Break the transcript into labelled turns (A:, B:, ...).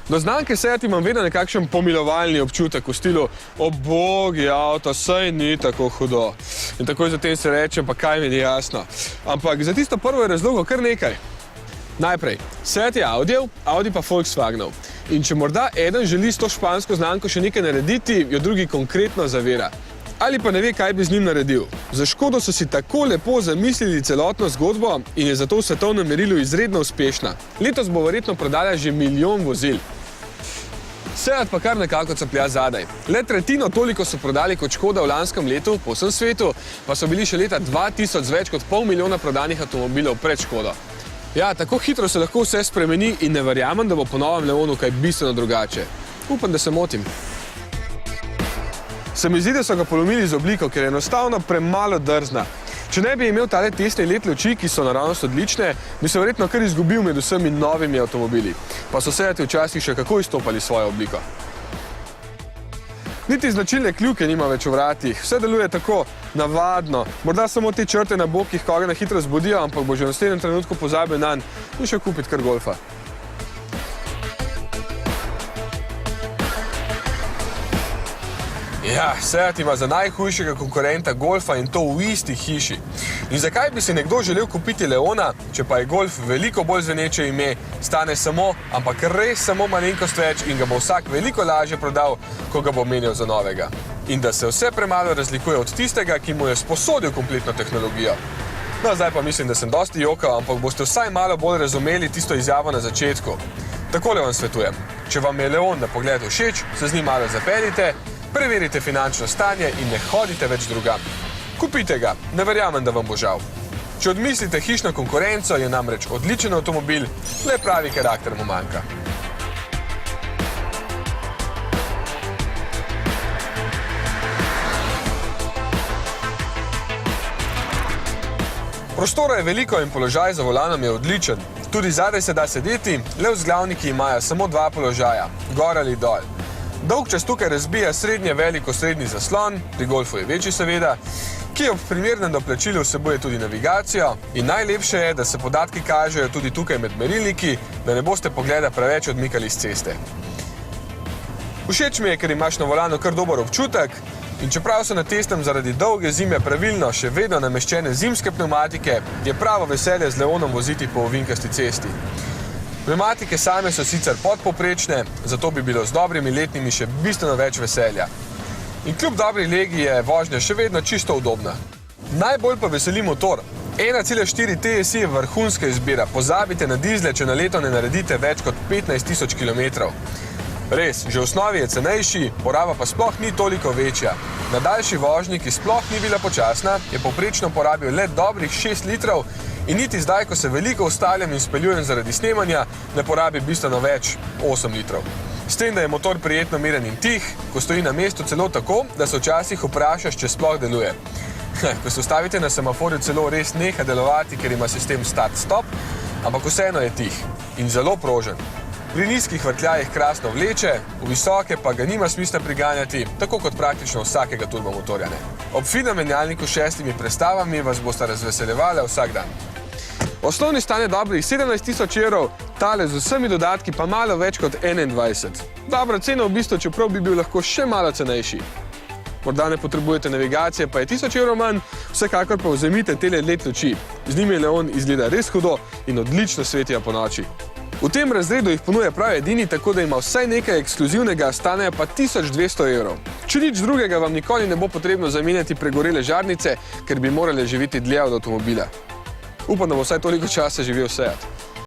A: Do znamke Seat imam vedno nekakšen pomilovalni občutek v stilu "Obogi avto, saj ni tako hudo." In takoj zatem se rečem, pa kaj mi ni jasno. Ampak za tisto prvo je razlogov kar nekaj. Najprej, Seat je Audijev, Audi pa Volkswagenov. In če morda eden želi s to špansko znamko še nekaj narediti, jo drugi konkretno zavira. Ali pa ne ve, kaj bi z njim naredil. Za Škodo so si tako lepo zamislili celotno zgodbo in je zato v svetovnem merilu izredno uspešna. Letos bo verjetno prodala že 1 milijon vozil. Seat pa kar nekako caplja zadaj. Le tretjino toliko so prodali kot Škoda v lanskem letu, po vsem svetu pa so bili še leta 2000 z več kot pol milijona prodanih avtomobilov pred Škodo. Ja, tako hitro se lahko vse spremeni in ne verjamem, da bo po novem Leonu kaj bistveno drugače. Upam, da se motim. Se mi zdi, da so ga polomili z obliko, ker je enostavno premalo drzna. Če ne bi imel tale tesne led luči, ki so naravnost odlične, bi se verjetno kar izgubil med vsemi novimi avtomobili. Pa so Seati včasih še kako izstopali svojo obliko. Niti značilne kljuke nima več v vratih, vse deluje tako navadno. Morda samo te črte na bokih koga na hitro zbudijo, ampak bo že v naslednjem trenutku pozabil nanj in še kupiti kar golfa. Ja, Seat ima za najhujšega konkurenta golfa in to v isti hiši. In zakaj bi si nekdo želel kupiti Leona, če pa je golf veliko bolj zveneče ime, stane samo, ampak res samo malenkost več in ga bo vsak veliko lažje prodal, ko ga bo menjal za novega. In da se vse premalo razlikuje od tistega, ki mu je sposodil kompletno tehnologijo. No, zdaj pa mislim, da sem dosti jokal, ampak boste vsaj malo bolj razumeli tisto izjavo na začetku. Takole vam svetujem. Če vam je Leon na pogled všeč, se z njim malo zapeljite, preverite finančno stanje in ne hodite več drugam. Kupite ga, ne verjamem, da vam bo žal. Če odmislite hišno konkurenco, je namreč odličen avtomobil, le pravi karakter mu manjka. Prostora je veliko in položaj za volanom je odličen. Tudi zadaj se da sedeti, le vzglavniki imajo samo 2 položaja, gor ali dol. Dolgčas tukaj razbija srednje veliko srednji zaslon, pri golfu je večji seveda, ki ob primernem doplačilu vsebuje tudi navigacijo in najlepše je, da se podatki kažejo tudi tukaj med merilniki, da ne boste pogleda preveč odmikali z ceste. Všeč mi je, ker imaš na volanu kar dober občutek in čeprav so na testem zaradi dolge zime pravilno še vedno nameščene zimske pnevmatike, je pravo veselje z Leonom voziti po ovinkasti cesti. Pnevmatike same so sicer podpovprečne, zato bi bilo z dobrimi letnimi še bistveno več veselja. In kljub dobri legi je vožnja še vedno čisto udobna. Najbolj pa veseli motor. 1,4 TSI je vrhunska izbira. Pozabite na dizle, če na leto ne naredite več kot 15 000 km. Res, že v osnovi je cenejši, poraba pa sploh ni toliko večja. Na daljši vožnji, ki sploh ni bila počasna, je povprečno porabil le dobrih 6 litrov in niti zdaj, ko se veliko ustavljam in speljujem zaradi snemanja, ne porabi bistveno več 8 litrov. S tem, da je motor prijetno miren in tih, ko stoji na mestu celo tako, da se včasih vprašaš, če sploh deluje. Ko se ustavite na semaforju, celo res neha delovati, ker ima sistem start-stop, ampak vseeno je tih in zelo prožen. Pri nizkih vrtljajih krasno vleče, v visoke pa ga nima smisla priganjati, tako kot praktično vsakega turbomotorja ne. Ob finem menjalniku s 6 prestavami vas bosta razveseljevale vsak dan. Osnovni stane dobrih 17 000 evrov, tale z vsemi dodatki pa malo več kot 21. Dobra cena v bistvu, čeprav bi bil lahko še malo cenejši. Morda ne potrebujete navigacije, pa je 1000 evrov manj, vsekakor pa vzemite tele LED luči. Z njimi Leon izgleda res hudo in odlično svetijo po noči. V tem razredu jih ponuja prav edini, tako da ima vsaj nekaj ekskluzivnega, stanejo pa 1200 evrov. Če nič drugega, vam nikoli ne bo potrebno zamenjati pregorele žarnice, ker bi morali živeti dlje od avtomobila. Upam, da bo vsaj toliko časa živel Seat.